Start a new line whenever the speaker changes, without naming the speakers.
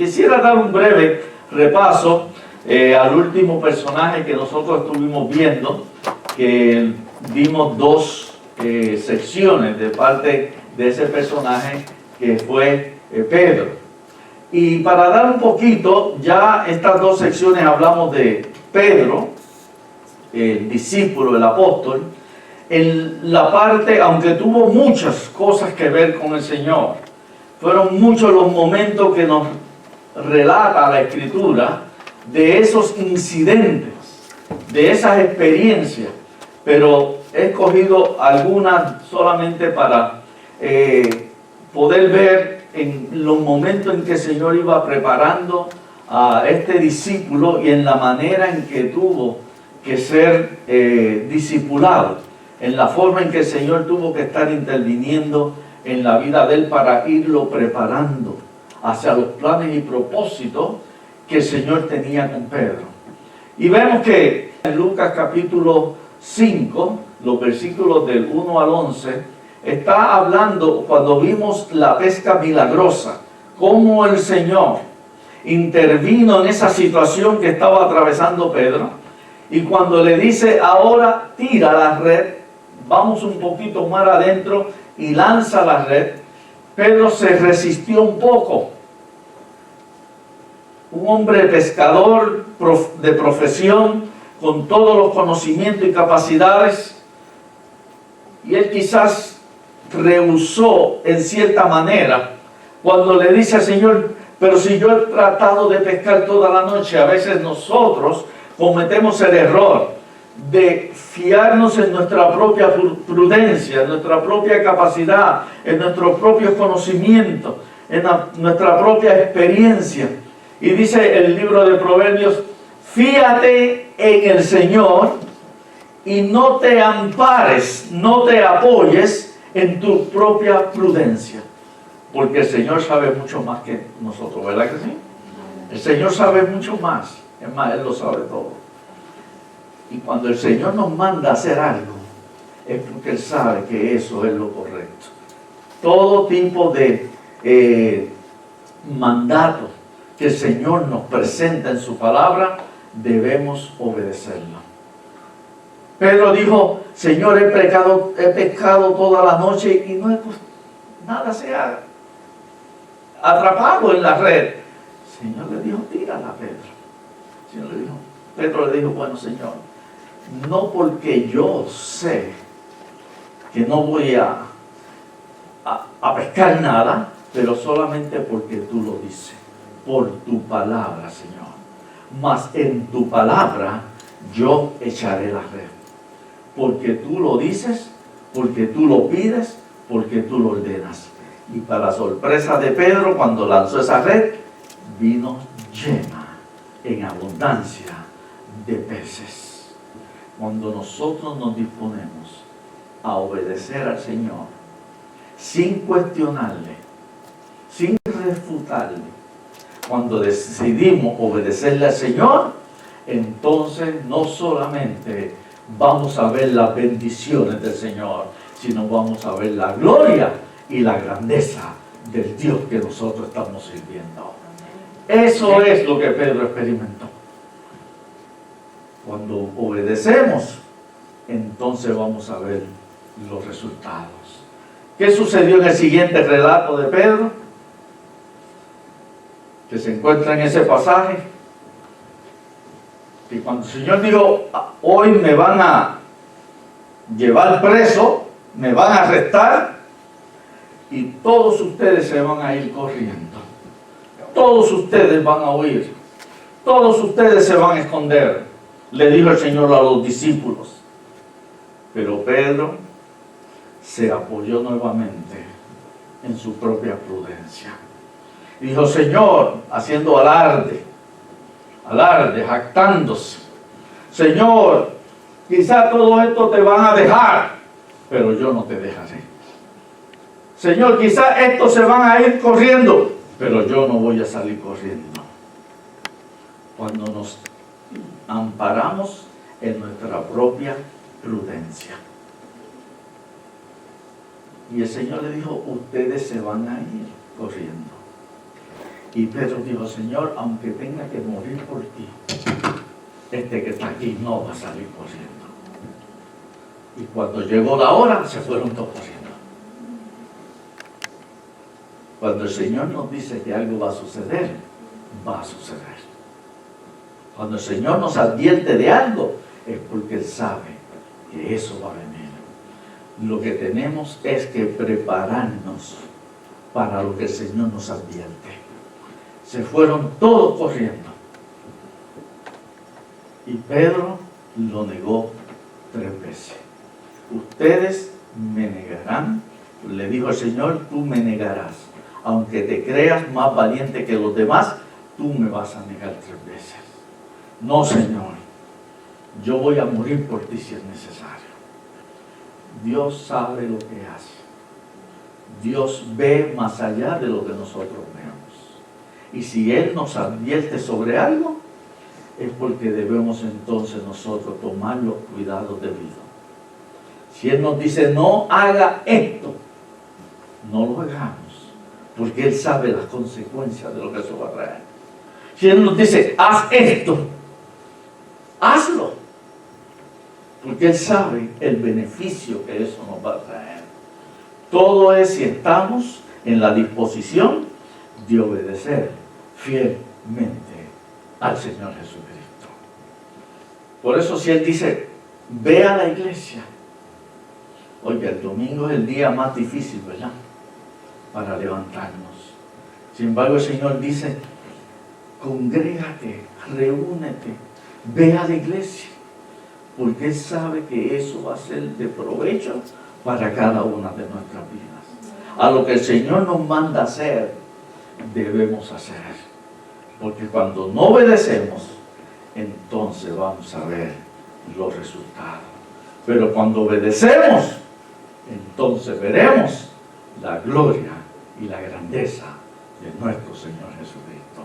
Quisiera dar un breve repaso al último personaje que nosotros estuvimos viendo, que vimos dos secciones de parte de ese personaje que fue Pedro. Y para dar un poquito, ya estas dos secciones hablamos de Pedro, el discípulo, el apóstol, en la parte, aunque tuvo muchas cosas que ver con el Señor, fueron muchos los momentos que nos relata la Escritura de esos incidentes, de esas experiencias, pero he escogido algunas solamente para poder ver en los momentos en que el Señor iba preparando a este discípulo y en la manera en que tuvo que ser discipulado, en la forma en que el Señor tuvo que estar interviniendo en la vida de él para irlo preparando hacia los planes y propósitos que el Señor tenía con Pedro. Y vemos que en Lucas capítulo 5, los versículos del 1 al 11, está hablando, cuando vimos la pesca milagrosa, cómo el Señor intervino en esa situación que estaba atravesando Pedro, y cuando le dice, ahora tira la red, vamos un poquito más adentro y lanza la red, Pedro se resistió un poco. Un hombre pescador de profesión, con todos los conocimientos y capacidades, y él quizás rehusó en cierta manera cuando le dice al Señor, pero si yo he tratado de pescar toda la noche. A veces nosotros cometemos el error de fiarnos en nuestra propia prudencia, en nuestra propia capacidad, en nuestros propios conocimientos, en nuestra propia experiencia. Y dice el libro de Proverbios, fíate en el Señor y no te ampares, no te apoyes en tu propia prudencia. Porque el Señor sabe mucho más que nosotros, ¿verdad que sí? El Señor sabe mucho más, es más, Él lo sabe todo. Y cuando el Señor nos manda a hacer algo, es porque Él sabe que eso es lo correcto. Todo tipo de mandato que el Señor nos presenta en su palabra, debemos obedecerlo. Pedro dijo, Señor, he pescado toda la noche y no nada se ha atrapado en la red. El Señor le dijo, tírala, Pedro. Pedro le dijo, bueno, Señor, no porque yo sé que no voy a pescar nada, pero solamente porque tú lo dices. Por tu palabra, Señor. Mas en tu palabra yo echaré la red. Porque tú lo dices, porque tú lo pides, porque tú lo ordenas. Y para sorpresa de Pedro, cuando lanzó esa red, vino llena, en abundancia, de peces. Cuando nosotros nos disponemos a obedecer al Señor, sin cuestionarle, sin refutarle, cuando decidimos obedecerle al Señor, entonces no solamente vamos a ver las bendiciones del Señor, sino vamos a ver la gloria y la grandeza del Dios que nosotros estamos sirviendo. Eso es lo que Pedro experimentó. Cuando obedecemos, entonces vamos a ver los resultados. ¿Qué sucedió en el siguiente relato de Pedro? Que se encuentra en ese pasaje, que cuando el Señor dijo, hoy me van a llevar preso, me van a arrestar, y todos ustedes se van a ir corriendo, todos ustedes van a huir, todos ustedes se van a esconder, le dijo el Señor a los discípulos. Pero Pedro se apoyó nuevamente en su propia prudencia. Dijo, Señor, haciendo alarde, jactándose, Señor, quizá todo esto te van a dejar, pero yo no te dejaré. Señor, quizá estos se van a ir corriendo, pero yo no voy a salir corriendo. Cuando nos amparamos en nuestra propia prudencia. Y el Señor le dijo, ustedes se van a ir corriendo. Y Pedro dijo, Señor, aunque tenga que morir por ti, este que está aquí no va a salir corriendo. Y cuando llegó la hora, se fueron todos corriendo. Cuando el Señor nos dice que algo va a suceder, va a suceder. Cuando el Señor nos advierte de algo, es porque Él sabe que eso va a venir. Lo que tenemos es que prepararnos para lo que el Señor nos advierte. Se fueron todos corriendo. Y Pedro lo negó 3 veces. Ustedes me negarán. Le dijo el Señor, tú me negarás. Aunque te creas más valiente que los demás, tú me vas a negar 3 veces. No, Señor, yo voy a morir por ti si es necesario. Dios sabe lo que hace. Dios ve más allá de lo que nosotros vemos. Y si Él nos advierte sobre algo, es porque debemos entonces nosotros tomar los cuidados debidos. Si Él nos dice, no haga esto, no lo hagamos, porque Él sabe las consecuencias de lo que eso va a traer. Si Él nos dice, haz esto, hazlo, porque Él sabe el beneficio que eso nos va a traer. Todo es si estamos en la disposición de obedecer fielmente al Señor Jesucristo. Por eso si Él dice, ve a la iglesia. Oye, el domingo es el día más difícil, ¿verdad? Para levantarnos. Sin embargo, el Señor dice, congrégate, reúnete, ve a la iglesia, porque Él sabe que eso va a ser de provecho para cada una de nuestras vidas. A lo que el Señor nos manda hacer, debemos hacer. Porque cuando no obedecemos, entonces vamos a ver los resultados. Pero cuando obedecemos, entonces veremos la gloria y la grandeza de nuestro Señor Jesucristo.